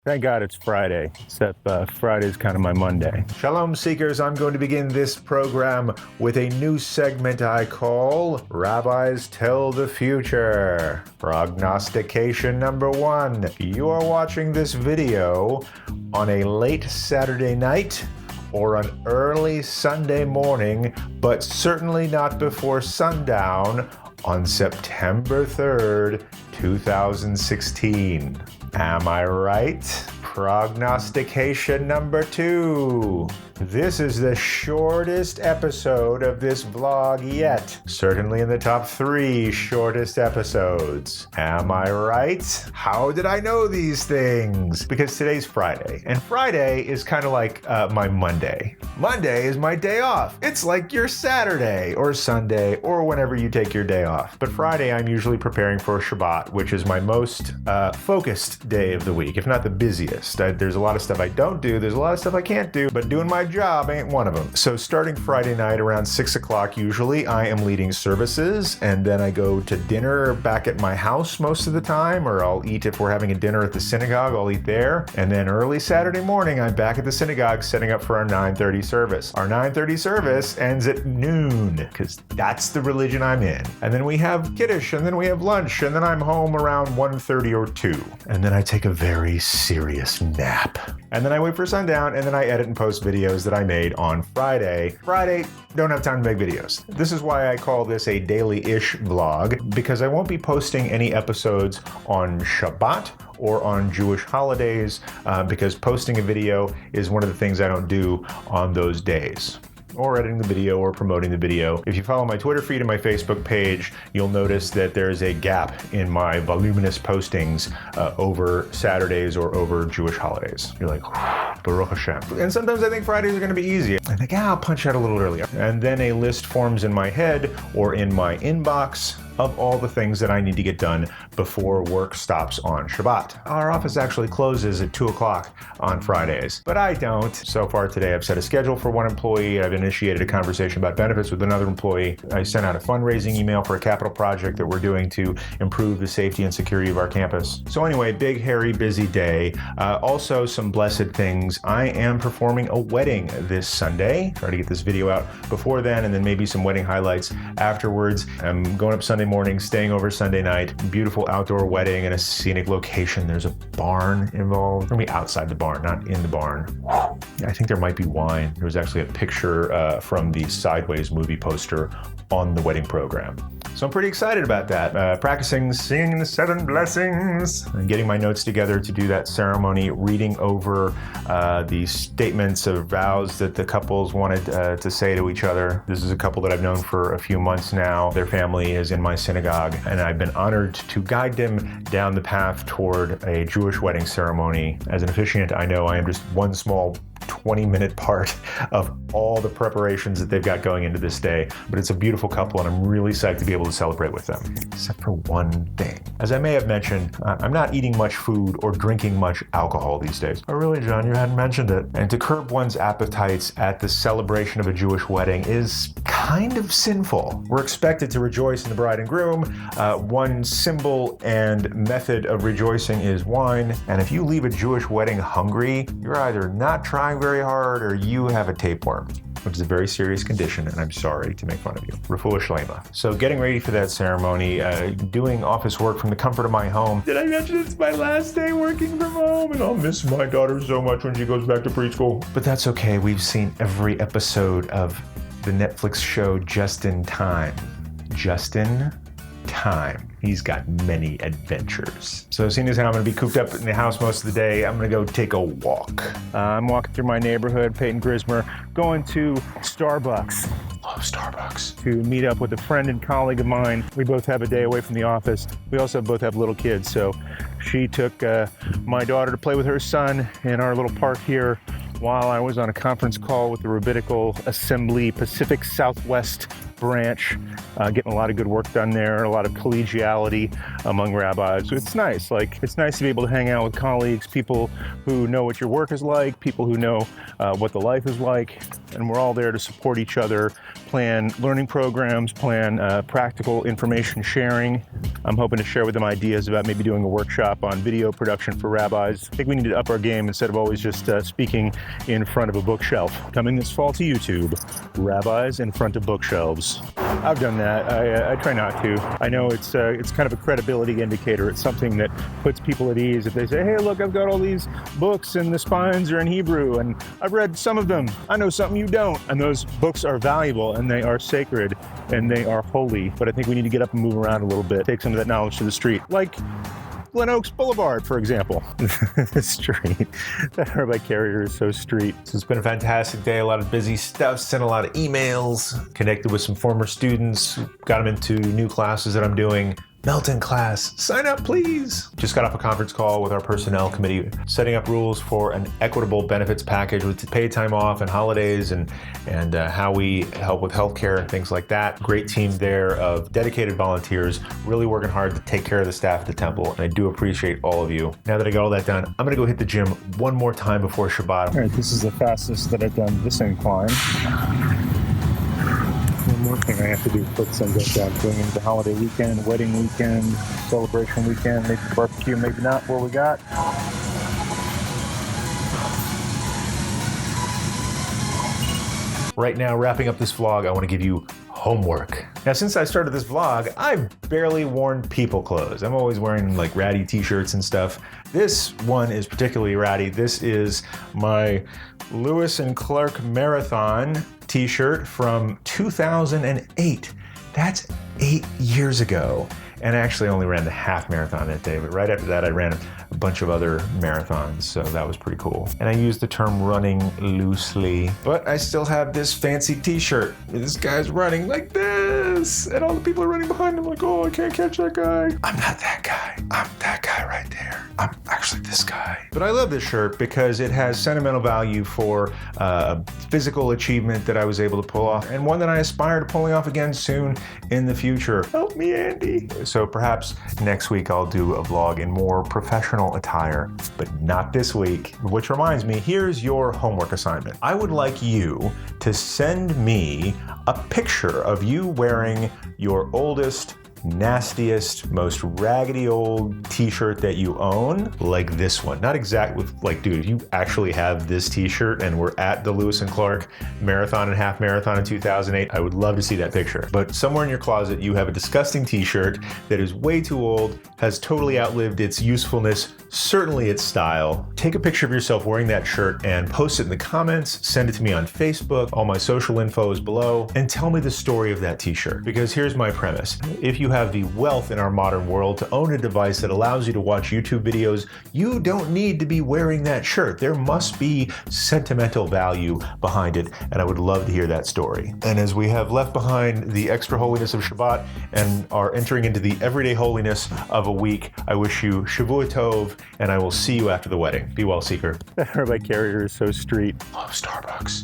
Thank God it's Friday, except Friday's kind of my Monday. Shalom Seekers, I'm going to begin this program with a new segment I call Rabbis Tell the Future. Prognostication number one. You are watching this video on a late Saturday night or an early Sunday morning, but certainly not before sundown on September 3rd, 2016. Am I right? Prognostication number two. This is the shortest episode of this vlog yet. Certainly in the top 3 shortest episodes. Am I right? How did I know these things? Because today's Friday, and Friday is kind of like my Monday. Monday is my day off. It's like your Saturday or Sunday or whenever you take your day off. But Friday, I'm usually preparing for Shabbat, which is my most focused day of the week, if not the busiest. There's a lot of stuff I don't do. There's a lot of stuff I can't do, but doing my job ain't one of them. So starting Friday night around 6 o'clock, usually I am leading services, and then I go to dinner back at my house most of the time, or I'll eat if we're having a dinner at the synagogue, I'll eat there. And then early Saturday morning, I'm back at the synagogue setting up for our 9:30 service. Our 9:30 service ends at noon, because that's the religion I'm in. And then we have Kiddush, and then we have lunch, and then I'm home around 1:30 or 2. And then I take a very serious nap. And then I wait for sundown, and then I edit and post videos that I made on Friday. Friday, don't have time to make videos. This is why I call this a daily-ish vlog, because I won't be posting any episodes on Shabbat or on Jewish holidays, because posting a video is one of the things I don't do on those days, or editing the video or promoting the video. If you follow my Twitter feed and my Facebook page, you'll notice that there's a gap in my voluminous postings over Saturdays or over Jewish holidays. You're like, Baruch Hashem. And sometimes I think Fridays are gonna be easy. I think, I'll punch out a little earlier. And then a list forms in my head or in my inbox of all the things that I need to get done before work stops on Shabbat. Our office actually closes at 2 o'clock on Fridays, but I don't. So far today, I've set a schedule for one employee. I've initiated a conversation about benefits with another employee. I sent out a fundraising email for a capital project that we're doing to improve the safety and security of our campus. So anyway, big, hairy, busy day. Also some blessed things. I am performing a wedding this Sunday. Try to get this video out before then, and then maybe some wedding highlights afterwards. I'm going up Sunday morning, staying over Sunday night. Beautiful outdoor wedding in a scenic location. There's a barn involved. We're gonna be outside the barn, not in the barn. I think there might be wine. There was actually a picture from the Sideways movie poster on the wedding program. So I'm pretty excited about that. Practicing singing the 7 blessings and getting my notes together to do that ceremony, reading over the statements of vows that the couples wanted to say to each other. This is a couple that I've known for a few months now. Their family is in my synagogue, and I've been honored to guide them down the path toward a Jewish wedding ceremony. As an officiant, I know I am just one small 20-minute part of all the preparations that they've got going into this day. But it's a beautiful couple, and I'm really psyched to be able to celebrate with them. Except for one thing. As I may have mentioned, I'm not eating much food or drinking much alcohol these days. Oh really, John? You hadn't mentioned it. And to curb one's appetites at the celebration of a Jewish wedding is kind of sinful. We're expected to rejoice in the bride and groom. One symbol and method of rejoicing is wine. And if you leave a Jewish wedding hungry, you're either not trying very hard or you have a tapeworm, which is a very serious condition, and I'm sorry to make fun of you. Refuah Shlema. So getting ready for that ceremony, doing office work from the comfort of my home. Did I mention it's my last day working from home, and I'll miss my daughter so much when she goes back to preschool. But that's okay. We've seen every episode of the Netflix show Just in Time. Just in Time. He's got many adventures. So seeing as how I'm gonna be cooped up in the house most of the day, I'm gonna go take a walk. I'm walking through my neighborhood, Peyton Grismer, going to Starbucks. Love Starbucks. To meet up with a friend and colleague of mine. We both have a day away from the office. We also both have little kids, so she took my daughter to play with her son in our little park here while I was on a conference call with the Rabbinical Assembly Pacific Southwest branch, getting a lot of good work done there, a lot of collegiality among rabbis. It's nice. It's nice to be able to hang out with colleagues, people who know what your work is like, people who know what the life is like, and we're all there to support each other, plan learning programs, plan practical information sharing. I'm hoping to share with them ideas about maybe doing a workshop on video production for rabbis. I think we need to up our game instead of always just speaking in front of a bookshelf. Coming this fall to YouTube, rabbis in front of bookshelves. I've done that. I try not to. I know it's kind of a credibility indicator. It's something that puts people at ease. If they say, hey, look, I've got all these books and the spines are in Hebrew and I've read some of them. I know something you don't. And those books are valuable and they are sacred and they are holy. But I think we need to get up and move around a little bit, take some of that knowledge to the street. Like Glen Oaks Boulevard, for example. Street. That Rabbi Carrier is so street. So it's been a fantastic day, a lot of busy stuff, sent a lot of emails, connected with some former students, got them into new classes that I'm doing. Melton class, sign up please. Just got off a conference call with our personnel committee, setting up rules for an equitable benefits package with paid time off and holidays and how we help with healthcare and things like that. Great team there of dedicated volunteers, really working hard to take care of the staff at the temple. And I do appreciate all of you. Now that I got all that done, I'm gonna go hit the gym one more time before Shabbat. All right, this is the fastest that I've done this incline. One more thing I have to do before sun goes down. Going into the holiday weekend, wedding weekend, celebration weekend, maybe barbecue, maybe not. What we got? Right now, wrapping up this vlog, I want to give you homework. Now, since I started this vlog, I've barely worn people clothes. I'm always wearing like ratty t-shirts and stuff. This one is particularly ratty. This is my Lewis and Clark Marathon t-shirt from 2008. That's 8 years ago. And I actually only ran the half marathon that day, but right after that I ran a bunch of other marathons, so that was pretty cool. And I use the term running loosely, but I still have this fancy t-shirt. This guy's running like this, and all the people are running behind him like, oh, I can't catch that guy. I'm not that guy. I'm that guy right there. I'm actually this guy. But I love this shirt because it has sentimental value for physical achievement that I was able to pull off, and one that I aspire to pulling off again soon in the future. Help me, Andy. So perhaps next week I'll do a vlog in more professional attire, but not this week. Which reminds me, here's your homework assignment. I would like you to send me a picture of you wearing your oldest, nastiest, most raggedy old t-shirt that you own, like this one. Not exactly, like, dude, if you actually have this t-shirt and we're at the Lewis and Clark Marathon and Half Marathon in 2008, I would love to see that picture. But somewhere in your closet, you have a disgusting t-shirt that is way too old, has totally outlived its usefulness, certainly its style. Take a picture of yourself wearing that shirt and post it in the comments, send it to me on Facebook, all my social info is below, and tell me the story of that t-shirt. Because here's my premise. If you have the wealth in our modern world to own a device that allows you to watch YouTube videos, you don't need to be wearing that shirt. There must be sentimental value behind it, and I would love to hear that story. And as we have left behind the extra holiness of Shabbat and are entering into the everyday holiness of a week, I wish you Shavua Tov, and I will see you after the wedding. Be well, Seeker. That Rabbi Carrier is so street. Love Starbucks.